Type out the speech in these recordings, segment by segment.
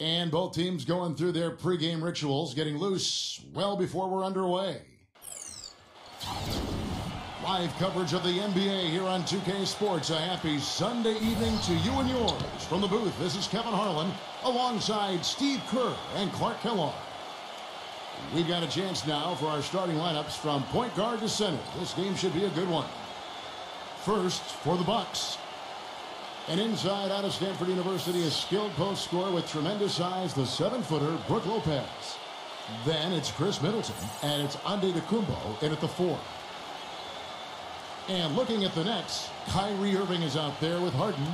And both teams going through their pregame rituals, getting loose well before we're underway. Live coverage of the NBA here on 2K Sports. A happy Sunday evening to you and yours. From the booth, this is Kevin Harlan alongside Steve Kerr and Clark Kellogg. We've got a chance now for our starting lineups from point guard to center. This game should be a good one. First, for the Bucks. And inside out of Stanford University, a skilled post scorer with tremendous size, the 7-footer, Brook Lopez. Then it's Chris Middleton, and it's Antetokounmpo in at the 4. And looking at the Nets, Kyrie Irving is out there with Harden.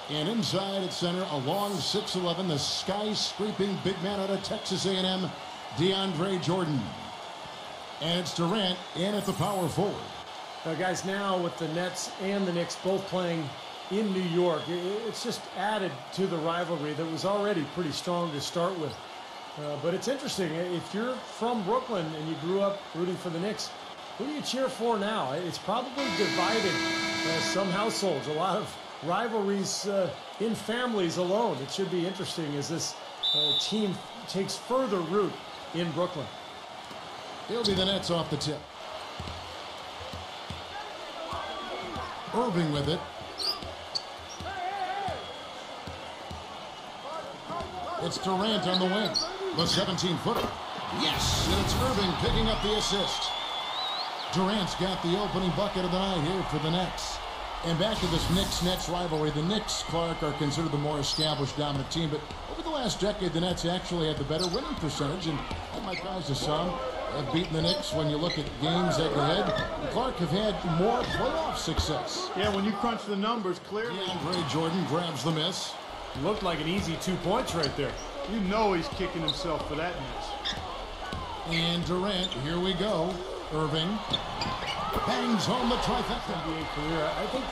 And inside at center, a long 6'11", the skyscraping big man out of Texas A&M, DeAndre Jordan. And it's Durant in at the power forward. Now, guys, now with the Nets and the Knicks both playing in New York, it's just added to the rivalry that was already pretty strong to start with. But it's interesting, if you're from Brooklyn and you grew up rooting for the Knicks, who do you cheer for now? It's probably divided some households, a lot of rivalries in families alone. It should be interesting as this team takes further root in Brooklyn. It'll be the Nets off the tip. Irving with it. It's Durant on the wing. The 17-footer. Yes, and it's Irving picking up the assist. Durant's got the opening bucket of the night here for the Nets. And back to this Knicks-Nets rivalry. The Knicks, Clark, are considered the more established dominant team, but over the last decade, the Nets actually had the better winning percentage, and that might rise to some. Have beaten the Knicks when you look at games head-to-head. Clark have had more playoff success. Yeah, when you crunch the numbers, clearly. DeAndre Jordan grabs the miss. Looked like an easy 2 points right there. You know he's kicking himself for that miss. And Durant, here we go. Irving bangs home the trifecta. NBA career. I think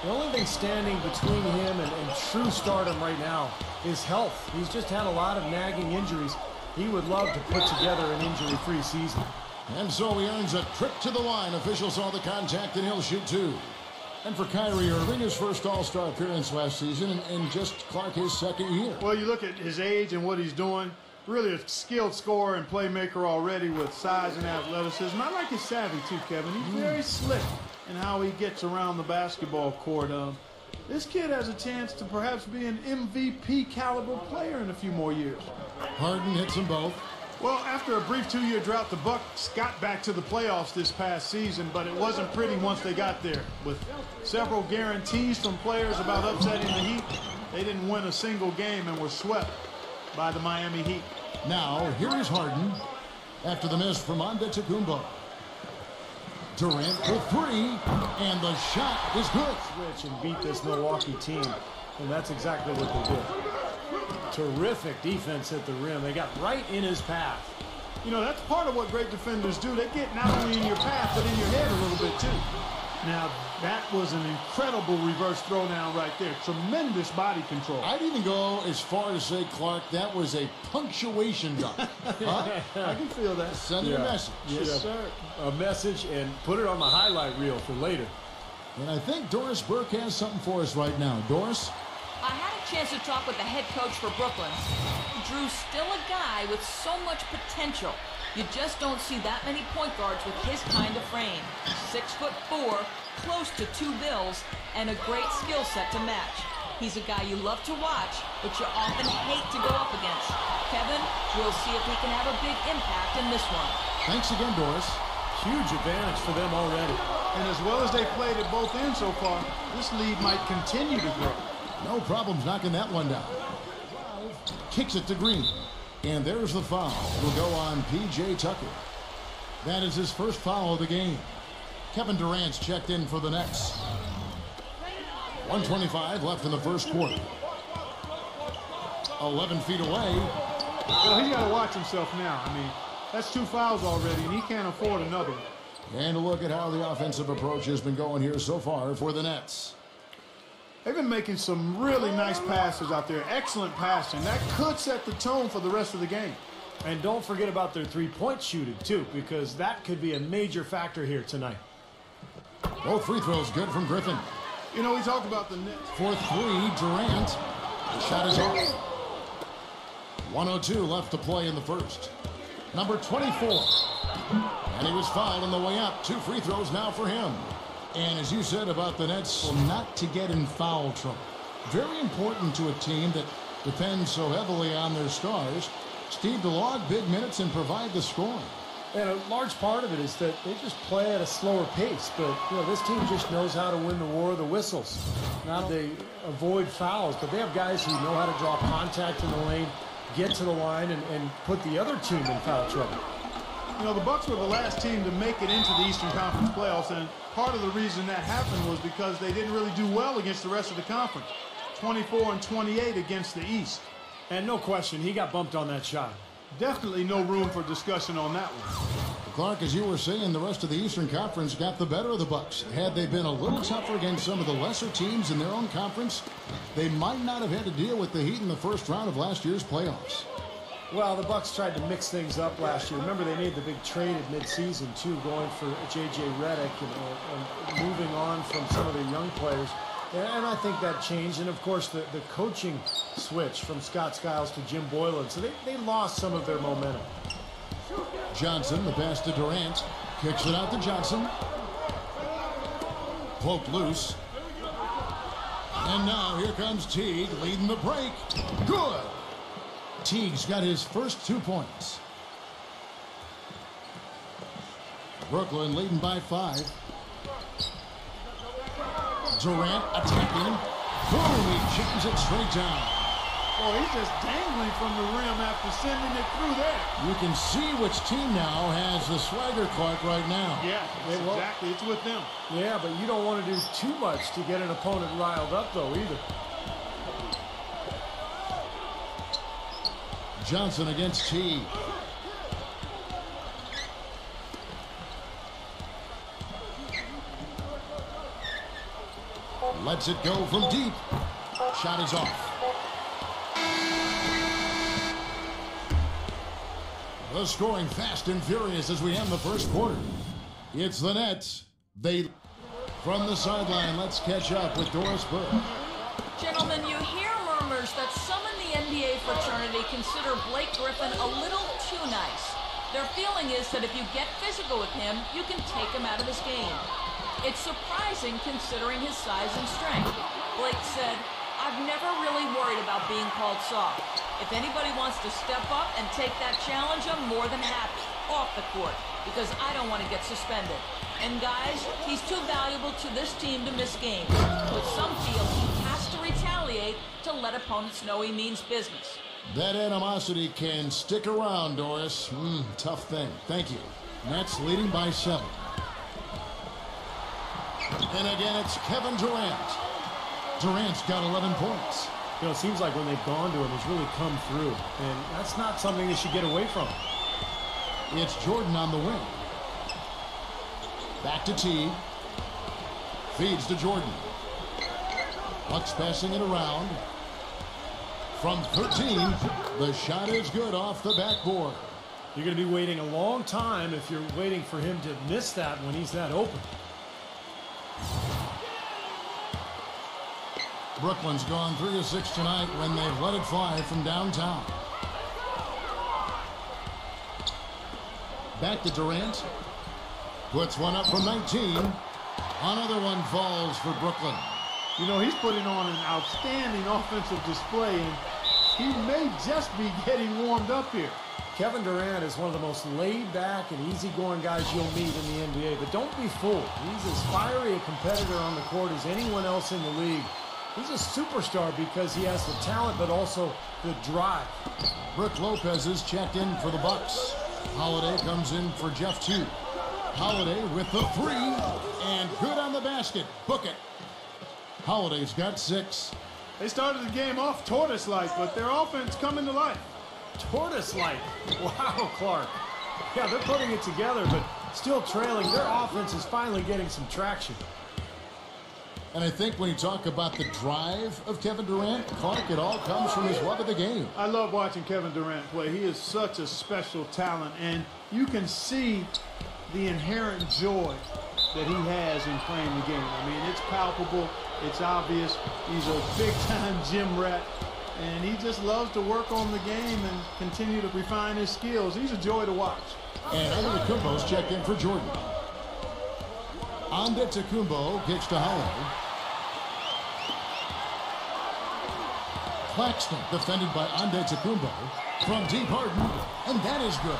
the only thing standing between him and true stardom right now is health. He's just had a lot of nagging injuries. He would love to put together an injury-free season. And so he earns a trip to the line. Officials saw the contact, and he'll shoot 2. And for Kyrie Irving, his first All-Star appearance last season, and just Clark his second year. Well, you look at his age and what he's doing. Really a skilled scorer and playmaker already with size and athleticism. I like his savvy too, Kevin. He's very slick in how he gets around the basketball court. This kid has a chance to perhaps be an MVP caliber player in a few more years. Harden hits them both. Well, after a brief 2-year drought, the Bucks got back to the playoffs this past season, but it wasn't pretty once they got there. With several guarantees from players about upsetting the Heat, they didn't win a single game and were swept by the Miami Heat. Now, here is Harden after the miss from Antetokounmpo. Durant for 3, and the shot is good. Switch and beat this Milwaukee team, and that's exactly what they did. Terrific defense at the rim. They got right in his path. You know, that's part of what great defenders do. They get not only in your path, but in your head a little bit, too. Now, that was an incredible reverse throwdown right there. Tremendous body control. I'd even go as far as say, Clark, that was a punctuation dunk. I can feel that. Sending a message. Yes, sir. A message, and put it on the highlight reel for later. And I think Doris Burke has something for us right now. Doris? I had a chance to talk with the head coach for Brooklyn. Drew's still a guy with so much potential. You just don't see that many point guards with his kind of frame. 6'4", close to 2 bills, and a great skill set to match. He's a guy you love to watch, but you often hate to go up against. Kevin, we'll see if he can have a big impact in this one. Thanks again, Doris. Huge advantage for them already. And as well as they played at both ends so far, this lead might continue to grow. No problems knocking that one down. Kicks it to Green. And there's the foul. Will go on P.J. Tucker. That is his first foul of the game. Kevin Durant's checked in for the Nets. 1:25 left in the first quarter. 11 feet away. Well, he's got to watch himself now. I mean, that's 2 fouls already, and he can't afford another one. And a look at how the offensive approach has been going here so far for the Nets. They've been making some really nice passes out there. Excellent passing. That could set the tone for the rest of the game. And don't forget about their 3-point shooting, too, because that could be a major factor here tonight. Both free throws good from Griffin. You know, we talked about the Nets. For 3, Durant. The shot is off. 1:02 left to play in the first. Number 24. And he was fouled on the way up. 2 free throws now for him. And as you said about the Nets, not to get in foul trouble. Very important to a team that depends so heavily on their stars. Steve, to log big minutes and provide the scoring. And a large part of it is that they just play at a slower pace. But, this team just knows how to win the war of the whistles. Not only they avoid fouls, but they have guys who know how to draw contact in the lane, get to the line, and put the other team in foul trouble. The Bucks were the last team to make it into the Eastern Conference playoffs, and part of the reason that happened was because they didn't really do well against the rest of the conference. 24-28 against the East. And no question, he got bumped on that shot. Definitely no room for discussion on that one. Clark, as you were saying, the rest of the Eastern Conference got the better of the Bucks. Had they been a little tougher against some of the lesser teams in their own conference, they might not have had to deal with the Heat in the first round of last year's playoffs. Well, the Bucks tried to mix things up last year. Remember, they made the big trade at midseason, too, going for J.J. Redick and moving on from some of the young players. And I think that changed. And, of course, the coaching switch from Scott Skiles to Jim Boylan. So they lost some of their momentum. Johnson, the pass to Durant. Kicks it out to Johnson. Poked loose. And now here comes Teague leading the break. Good. Teague's got his first 2 points. Brooklyn leading by 5. Durant attacking. Boom, he jams it straight down. Oh, he's just dangling from the rim after sending it through there. You can see which team now has the swagger, Clark, right now. Yeah, exactly. It's with them. Yeah, but you don't want to do too much to get an opponent riled up, though, either. Johnson against Teague. Lets it go from deep. Shot is off. The scoring fast and furious as we end the first quarter. It's the Nets. From the sideline, let's catch up with Doris Burke. Gentlemen, you hear murmurs that some in the NBA fraternity consider Blake Griffin a little too nice. Their feeling is that if you get physical with him, you can take him out of his game. It's surprising considering his size and strength. Blake said, "I've never really worried about being called soft. If anybody wants to step up and take that challenge, I'm more than happy off the court because I don't want to get suspended. And guys, he's too valuable to this team to miss games. But some feel he has to retaliate to let opponents know he means business." That animosity can stick around, Doris. Tough thing. Thank you. Nets leading by 7. And again, it's Kevin Durant. Durant's got 11 points. It seems like when they've gone to him, he's really come through. And that's not something they should get away from. It's Jordan on the wing. Back to Teague. Feeds to Jordan. Bucks passing it around. From 13, the shot is good off the backboard. You're going to be waiting a long time if you're waiting for him to miss that when he's that open. Brooklyn's gone 3 of 6 tonight when they've let it fly from downtown. Back to Durant. Puts one up from 19. Another one falls for Brooklyn. He's putting on an outstanding offensive display, and he may just be getting warmed up here. Kevin Durant is one of the most laid-back and easygoing guys you'll meet in the NBA, but don't be fooled. He's as fiery a competitor on the court as anyone else in the league. He's a superstar because he has the talent, but also the drive. Brook Lopez is checked in for the Bucks. Holiday comes in for Jeff Teague. Holiday with the 3, and good on the basket. Book it. Holiday's got 6. They started the game off tortoise-like, but their offense coming to life. Tortoise-like. Wow, Clark. Yeah, they're putting it together, but still trailing. Their offense is finally getting some traction. And I think when you talk about the drive of Kevin Durant, Clark, it all comes from his love of the game. I love watching Kevin Durant play. He is such a special talent, and you can see the inherent joy that he has in playing the game. It's palpable. It's obvious. He's a big-time gym rat, and he just loves to work on the game and continue to refine his skills. He's a joy to watch. And Antetokounmpo's checked in for Jordan. Antetokounmpo kicks to Holiday. Claxton defended by Antetokounmpo. From deep, Harden, and that is good.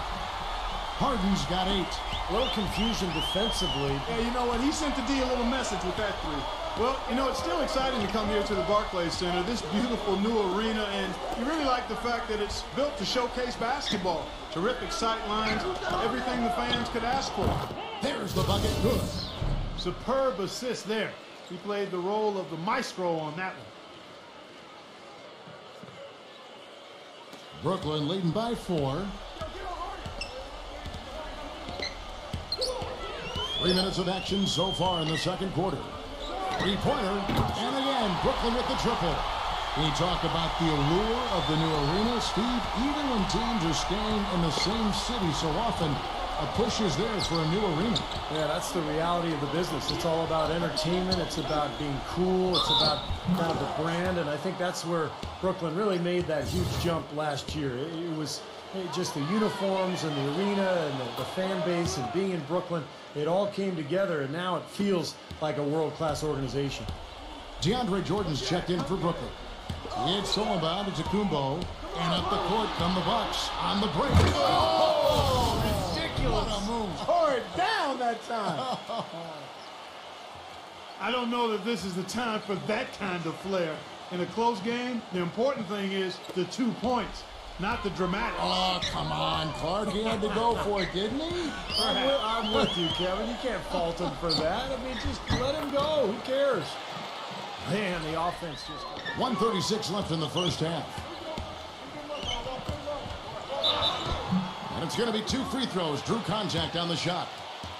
Harden's got 8. A little confusion defensively. Yeah, you know what? He sent the D a little message with that 3. Well, you know, it's still exciting to come here to the Barclays Center, this beautiful new arena, and you really like the fact that it's built to showcase basketball. Terrific sight lines, everything the fans could ask for. There's the bucket, good. Superb assist there. He played the role of the maestro on that one. Brooklyn leading by 4. 3 minutes of action so far in the second quarter. Three-pointer, and again, Brooklyn with the triple. We talk about the allure of the new arena. Steve, even when teams are staying in the same city so often, a push is there for a new arena. Yeah, that's the reality of the business. It's all about entertainment. It's about being cool. It's about kind of the brand, and I think that's where Brooklyn really made that huge jump last year. It was just the uniforms and the arena and the fan base and being in Brooklyn. It all came together, and now it feels like a world-class organization. DeAndre Jordan's checked in for Brooklyn. It's all about Antetokounmpo, and up the court come the Bucks on the break. Oh, ridiculous. What a move. Tore it down that time. I don't know that this is the time for that kind of flair. In a close game, the important thing is the 2 points, not the dramatic. Oh, come on, Clark. He had to go for it, didn't he? I'm with you, Kevin. You can't fault him for that. I mean, just let him go. Who cares? Man, the offense just... 1:36 left in the first half. And it's going to be 2 free throws. Drew contact on the shot.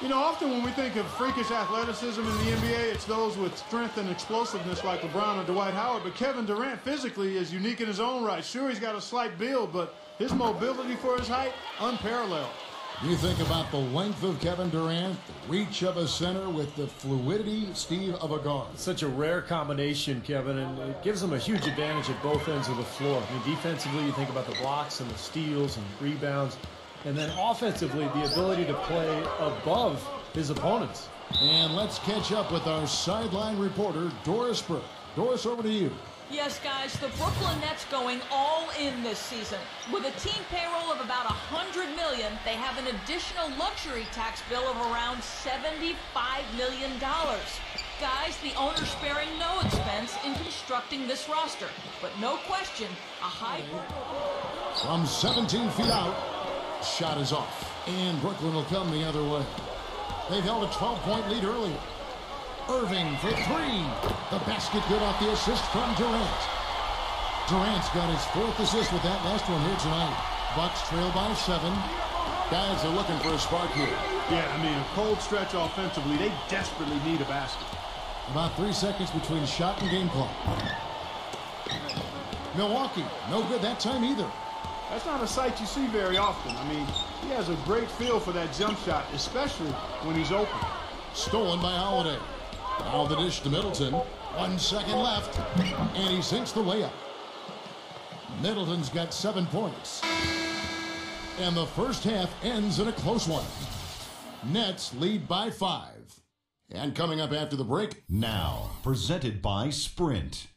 You know, often when we think of freakish athleticism in the NBA, it's those with strength and explosiveness like LeBron or Dwight Howard. But Kevin Durant physically is unique in his own right. Sure, he's got a slight build, but his mobility for his height, unparalleled. You think about the length of Kevin Durant, the reach of a center with the fluidity, Steve, of a guard. Such a rare combination, Kevin, and it gives them a huge advantage at both ends of the floor. I mean, defensively, you think about the blocks and the steals and rebounds. And then offensively, the ability to play above his opponents. And let's catch up with our sideline reporter, Doris Burke. Doris, over to you. Yes, guys, the Brooklyn Nets going all in this season. With a team payroll of about $100 million, they have an additional luxury tax bill of around $75 million. Guys, the owner's sparing no expense in constructing this roster. But no question, a high... From 17 feet out, shot is off. And Brooklyn will come the other way. They've held a 12-point lead earlier. Irving for 3. The basket good off the assist from Durant. Durant's got his 4th assist with that last one here tonight. Bucks trail by 7. Guys are looking for a spark here. Yeah, I mean, a cold stretch offensively. They desperately need a basket. About 3 seconds between shot and game clock. Milwaukee, no good that time either. That's not a sight you see very often. I mean, he has a great feel for that jump shot, especially when he's open. Stolen by Holiday. Now the dish to Middleton. 1 second left, and he sinks the layup. Middleton's got 7 points. And the first half ends in a close one. Nets lead by 5. And coming up after the break. Now, presented by Sprint.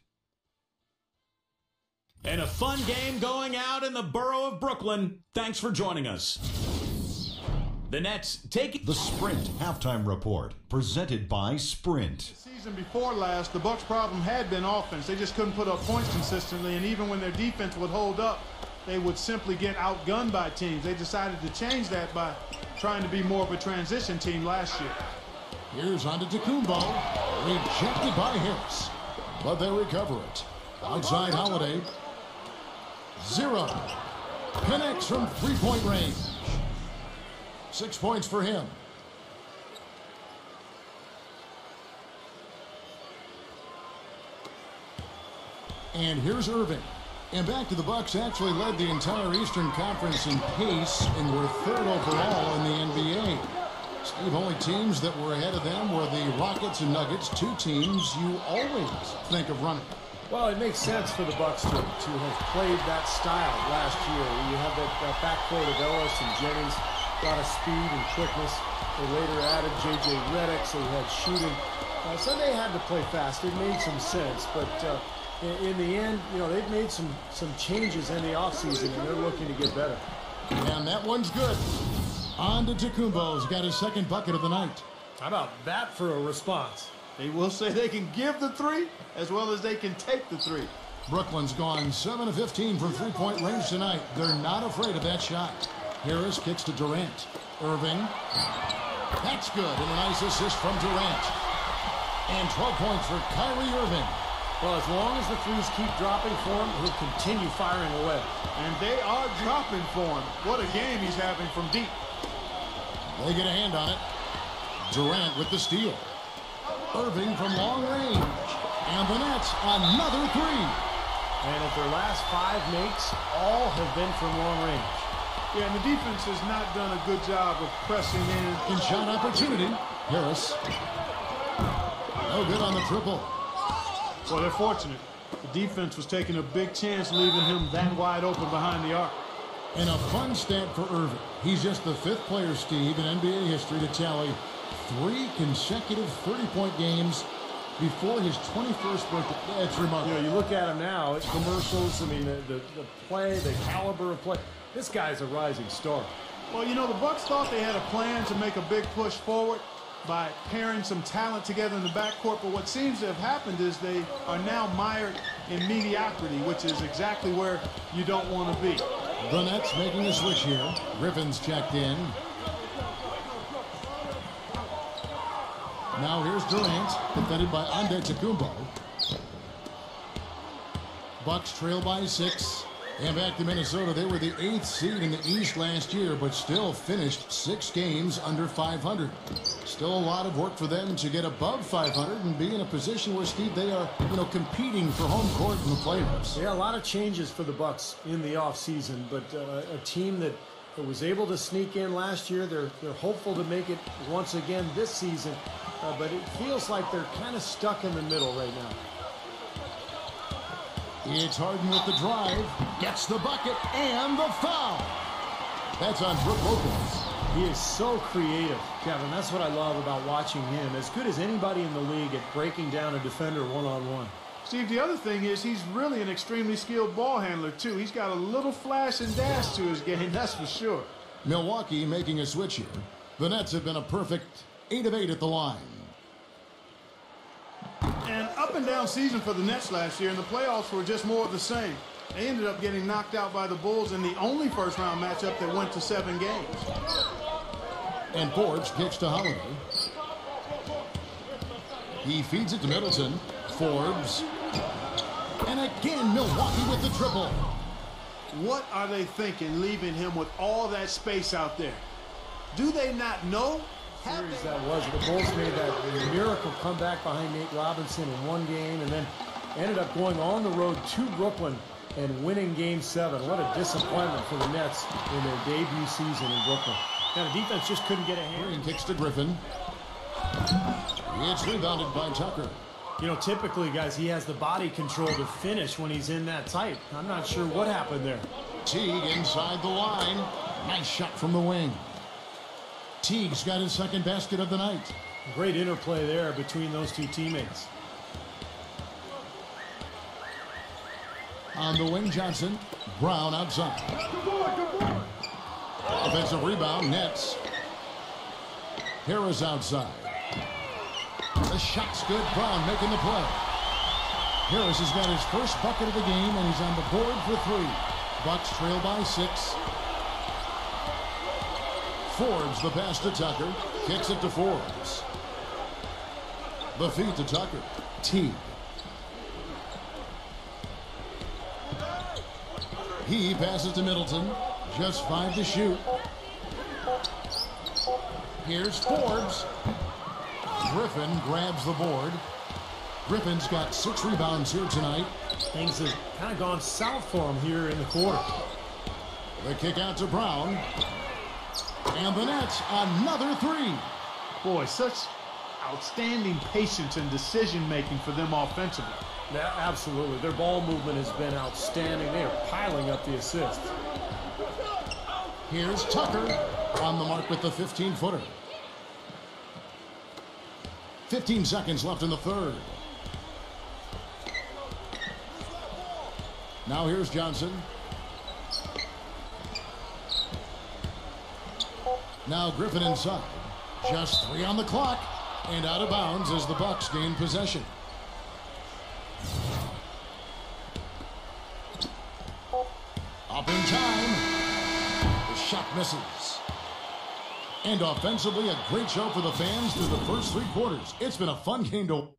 And a fun game going out in the borough of Brooklyn. Thanks for joining us. The Nets take The Sprint Halftime Report, presented by Sprint. The season before last, the Bucks' problem had been offense. They just couldn't put up points consistently, and even when their defense would hold up, they would simply get outgunned by teams. They decided to change that by trying to be more of a transition team last year. Here's Antetokounmpo. Rejected by Harris. But they recover it. Outside Holiday. 0. Connects from 3-point range. 6 points for him. And here's Irving. And back to the Bucks actually led the entire Eastern Conference in pace and were 3rd overall in the NBA. Steve, only teams that were ahead of them were the Rockets and Nuggets, 2 teams you always think of running. Well, it makes sense for the Bucks to have played that style last year. You have that backcourt of Ellis and Jennings, a lot of speed and quickness. They later added J.J. Redick, so he had shooting. So they had to play fast. It made some sense, but in the end, you know, they've made some changes in the offseason, and they're looking to get better. And that one's good. On to Tacumbo's got his second bucket of the night. How about that for a response? They will say they can give the three as well as they can take the three. Brooklyn's gone 7 of 15 from three-point range tonight. They're not afraid of that shot. Harris kicks to Durant. Irving. That's good, and a nice assist from Durant. And 12 points for Kyrie Irving. Well, as long as the threes keep dropping for him, he'll continue firing away. And they are dropping for him. What a game he's having from deep. They get a hand on it. Durant with the steal. Irving from long range. And the Nets, another three. And if their last 5 makes, all have been from long range. Yeah, and the defense has not done a good job of pressing in. Shot opportunity. Harris. No good on the triple. Well, they're fortunate. The defense was taking a big chance, leaving him that wide open behind the arc. And a fun stat for Irving. He's just the 5th player, Steve, in NBA history to tally 3 consecutive 30-point games before his 21st birthday. That's remarkable. You know, you look at him now, it's commercials. I mean, the play, the caliber of play. This guy's a rising star. Well, you know, the Bucks thought they had a plan to make a big push forward by pairing some talent together in the backcourt, but what seems to have happened is they are now mired in mediocrity, which is exactly where you don't want to be. The Nets making a switch here. Griffin's checked in. Now here's Durant, defended by Antetokounmpo. Bucks trail by 6. And back to Minnesota, they were the 8th seed in the East last year, but still finished 6 games under 500. Still a lot of work for them to get above 500 and be in a position where, Steve, they are, competing for home court in the playoffs. Yeah, a lot of changes for the Bucks in the offseason, but a team that was able to sneak in last year, they're hopeful to make it once again this season, but it feels like they're kind of stuck in the middle right now. It's Harden with the drive, gets the bucket, and the foul. That's on Brook Lopez. He is so creative, Kevin. That's what I love about watching him. As good as anybody in the league at breaking down a defender one-on-one. Steve, the other thing is he's really an extremely skilled ball handler, too. He's got a little flash and dash to his game, that's for sure. Milwaukee making a switch here. The Nets have been a perfect 8 of 8 at the line. An up-and-down season for the Nets last year, and the playoffs were just more of the same. They ended up getting knocked out by the Bulls in the only first-round matchup that went to 7 games. And Forbes kicks to Holiday. He feeds it to Middleton. Forbes. And again, Milwaukee with the triple. What are they thinking, leaving him with all that space out there? Do they not know? Series that was. The Bulls made that miracle comeback behind Nate Robinson in one game and then ended up going on the road to Brooklyn and winning Game 7. What a disappointment for the Nets in their debut season in Brooklyn. Now, the defense just couldn't get a hand. Green kicks to Griffin. It's rebounded by Tucker. Typically, guys, he has the body control to finish when he's in that tight. I'm not sure what happened there. Teague inside the line. Nice shot from the wing. Teague's got his second basket of the night. Great interplay there between those two teammates. On the wing, Johnson. Brown outside. Offensive rebound, Nets. Harris outside. The shot's good. Brown making the play. Harris has got his first bucket of the game, and he's on the board for 3. Bucks trail by 6. Forbes the pass to Tucker. Kicks it to Forbes. The feed to Tucker. Teague. He passes to Middleton. Just 5 to shoot. Here's Forbes. Griffin grabs the board. Griffin's got 6 rebounds here tonight. Things have kind of gone south for him here in the quarter. The kick out to Brown. And the Nets, another 3. Boy, such outstanding patience and decision-making for them offensively. Yeah, absolutely. Their ball movement has been outstanding. They are piling up the assists. Here's Tucker on the mark with the 15-footer. 15 seconds left in the third. Now here's Johnson. Now Griffin inside. Just 3 on the clock. And out of bounds as the Bucks gain possession. Up in time. The shot misses. And offensively, a great show for the fans through the first 3 quarters. It's been a fun game to...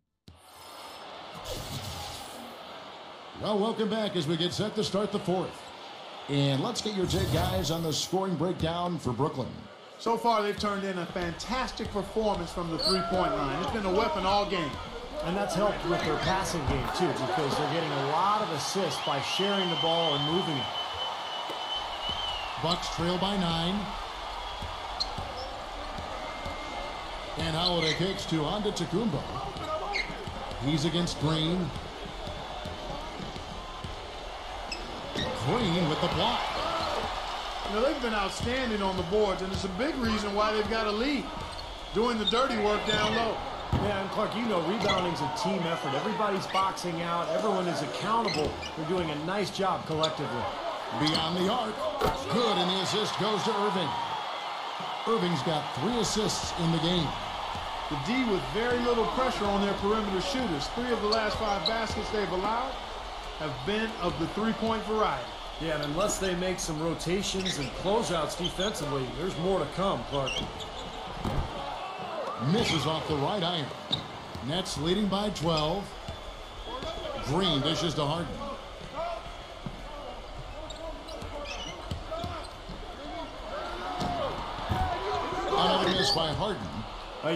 Well, welcome back as we get set to start the fourth. And let's get your take, guys, on the scoring breakdown for Brooklyn. So far, they've turned in a fantastic performance from the three-point line. It's been a weapon all game. And that's helped with their passing game, too, because they're getting a lot of assists by sharing the ball and moving it. Bucks trail by 9. And Holiday kicks to Antetokounmpo. He's against Green. Green with the block. You know, they've been outstanding on the boards, and it's a big reason why they've got a lead. Doing the dirty work down low. Yeah, and Clark, you know, rebounding's a team effort. Everybody's boxing out. Everyone is accountable. They're doing a nice job collectively. Beyond the arc. Good, and the assist goes to Irving. Irving's got 3 assists in the game. The D with very little pressure on their perimeter shooters. 3 of the last 5 baskets they've allowed have been of the three-point variety. Yeah, and unless they make some rotations and closeouts defensively, there's more to come, Clark. Misses off the right iron. Nets leading by 12. Green dishes to Harden. Another miss by Harden.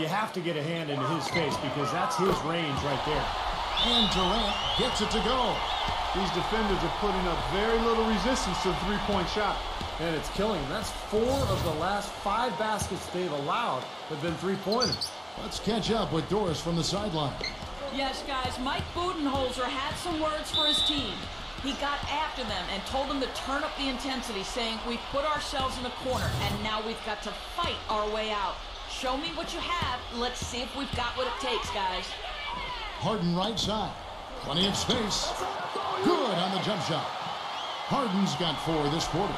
You have to get a hand into his face because that's his range right there. And Durant gets it to go. These defenders are putting up very little resistance to the three-point shot. And it's killing them. That's 4 of the last 5 baskets they've allowed have been three-pointers. Let's catch up with Doris from the sideline. Yes, guys, Mike Budenholzer had some words for his team. He got after them and told them to turn up the intensity, saying, "We've put ourselves in a corner, and now we've got to fight our way out. Show me what you have. Let's see if we've got what it takes, guys." Harden right side. Plenty of space. Good on the jump shot. Harden's got 4 this quarter.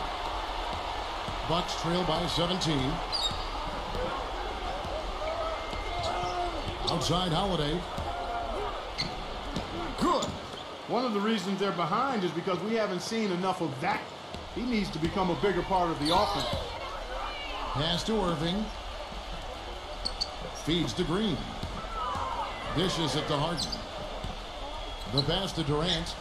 Bucks trail by 17. Outside Holiday. Good. One of the reasons they're behind is because we haven't seen enough of that. He needs to become a bigger part of the offense. Pass to Irving. Feeds to Green. Dishes it to Harden. The pass to Durant.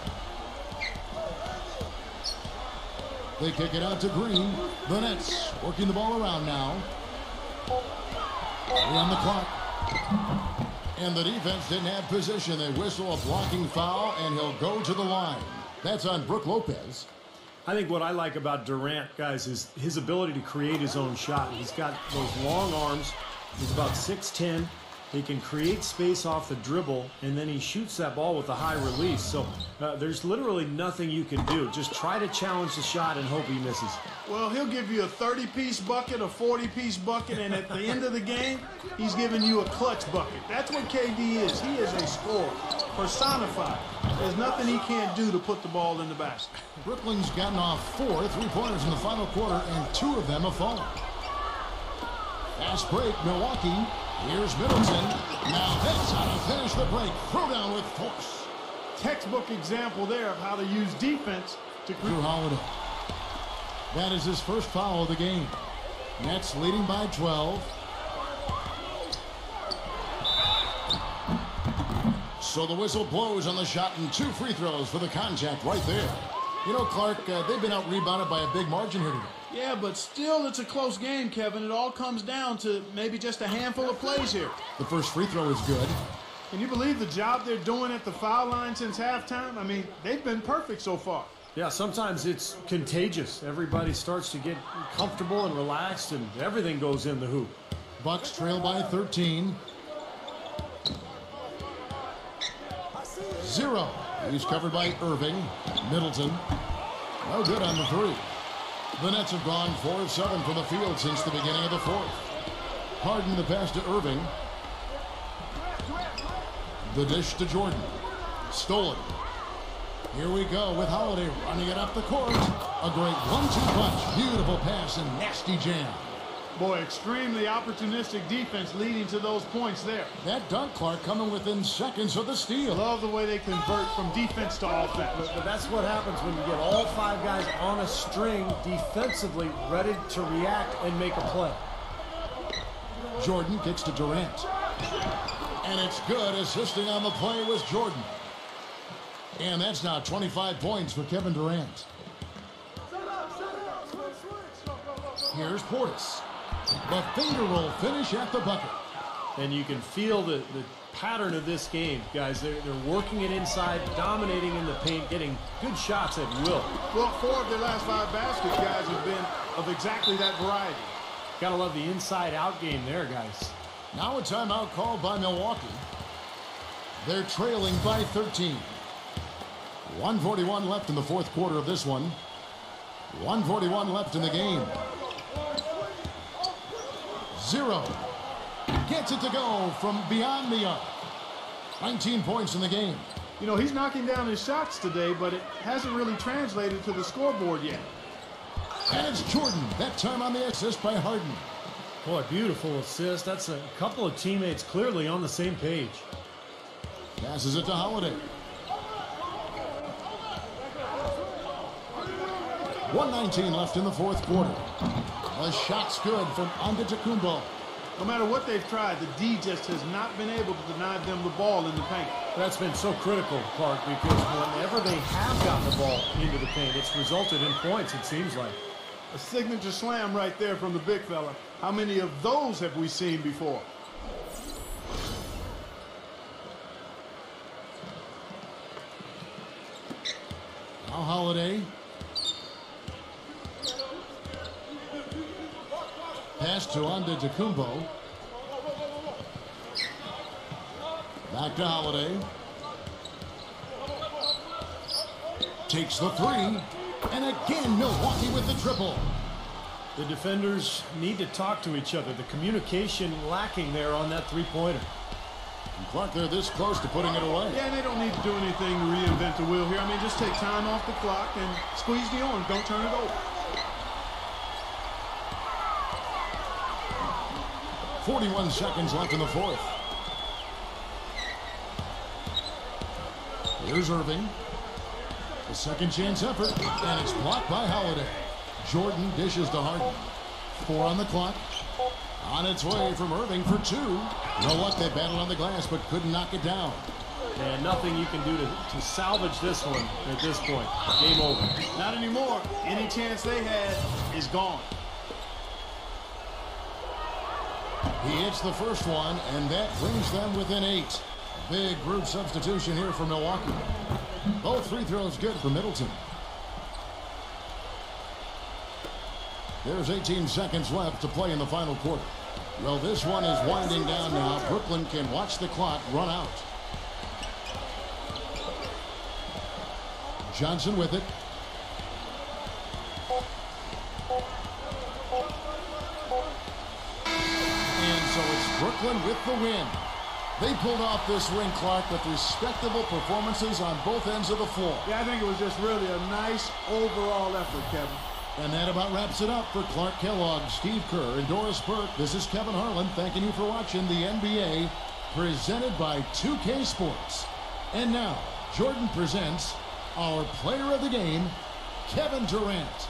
They kick it out to Green. The Nets working the ball around now. 3 on the clock. And the defense didn't have position. They whistle a blocking foul, and he'll go to the line. That's on Brook Lopez. I think what I like about Durant, guys, is his ability to create his own shot. He's got those long arms. He's about 6'10". He can create space off the dribble, and then he shoots that ball with a high release. So there's literally nothing you can do. Just try to challenge the shot and hope he misses. Well, he'll give you a 30-piece bucket, a 40-piece bucket, and at the end of the game, he's giving you a clutch bucket. That's what KD is. He is a scorer, personified. There's nothing he can't do to put the ball in the basket. Brooklyn's gotten off 4 three-pointers in the final quarter, and 2 of them have fallen. Fast break, Milwaukee. Here's Middleton. Now that's how to finish the break. Throw down with force. Textbook example there of how to use defense to create. Drew Holiday. That is his first foul of the game. Nets leading by 12. So the whistle blows on the shot, and 2 free throws for the contact right there. You know, Clark, they've been out-rebounded by a big margin here today. Yeah, but still it's a close game, Kevin. It all comes down to maybe just a handful of plays here. The first free throw is good. Can you believe the job they're doing at the foul line since halftime? I mean, they've been perfect so far. Yeah, sometimes it's contagious. Everybody starts to get comfortable and relaxed, and everything goes in the hoop. Bucks trail by 13. 0. He's covered by Irving. Middleton. No good on the three. The Nets have gone 4 of 7 from the field since the beginning of the fourth. Harden the pass to Irving. The dish to Jordan. Stolen. Here we go with Holiday running it up the court. A great 1-2 punch. Beautiful pass and nasty jam. Boy, extremely opportunistic defense leading to those points there. That dunk, Clark, coming within seconds of the steal. Love the way they convert from defense to offense. But that's what happens when you get all 5 guys on a string defensively ready to react and make a play. Jordan kicks to Durant. And it's good. Assisting on the play was Jordan. And that's now 25 points for Kevin Durant. Here's Portis. The finger roll finish at the bucket. And you can feel the pattern of this game, guys. They're working it inside, dominating in the paint, getting good shots at will. Well, 4 of their last 5 baskets, guys, have been of exactly that variety. Gotta love the inside-out game there, guys. Now a timeout called by Milwaukee. They're trailing by 13. 1:41 left in the fourth quarter of this one. 1:41 left in the game. 0. Gets it to go from beyond the arc. 19 points in the game. You know, he's knocking down his shots today, but it hasn't really translated to the scoreboard yet. And it's Jordan, that time on the assist by Harden. Boy, beautiful assist. That's a couple of teammates clearly on the same page. Passes it to Holiday. 1:19 left in the fourth quarter. A shot's good from Antetokounmpo. No matter what they've tried, the D just has not been able to deny them the ball in the paint. That's been so critical, Clark, because whenever they have gotten the ball into the paint, it's resulted in points, it seems like. A signature slam right there from the big fella. How many of those have we seen before? Now Holiday. Pass to Antetokounmpo. Back to Holiday. Takes the three. And again, Milwaukee with the triple. The defenders need to talk to each other. The communication lacking there on that three-pointer. Clark, they're this close to putting it away. Yeah, they don't need to do anything to reinvent the wheel here. I mean, just take time off the clock and squeeze the orange. Don't turn it over. 41 seconds left in the fourth. Here's Irving. A second chance effort, and it's blocked by Holiday. Jordan dishes to Harden. 4 on the clock. On its way from Irving for 2. No luck, they battled on the glass, but couldn't knock it down. And nothing you can do to salvage this one at this point. Game over. Not anymore. Any chance they had is gone. He hits the first one, and that brings them within 8. Big group substitution here for Milwaukee. Both free throws good for Middleton. There's 18 seconds left to play in the final quarter. Well, this one is winding down now. Brooklyn can watch the clock run out. Johnson with it. And so it's Brooklyn with the win. They pulled off this win, Clark, with respectable performances on both ends of the floor. Yeah, I think it was just really a nice overall effort, Kevin. And that about wraps it up for Clark Kellogg, Steve Kerr, and Doris Burke. This is Kevin Harlan thanking you for watching the NBA presented by 2K Sports. And now, Jordan presents our player of the game, Kevin Durant.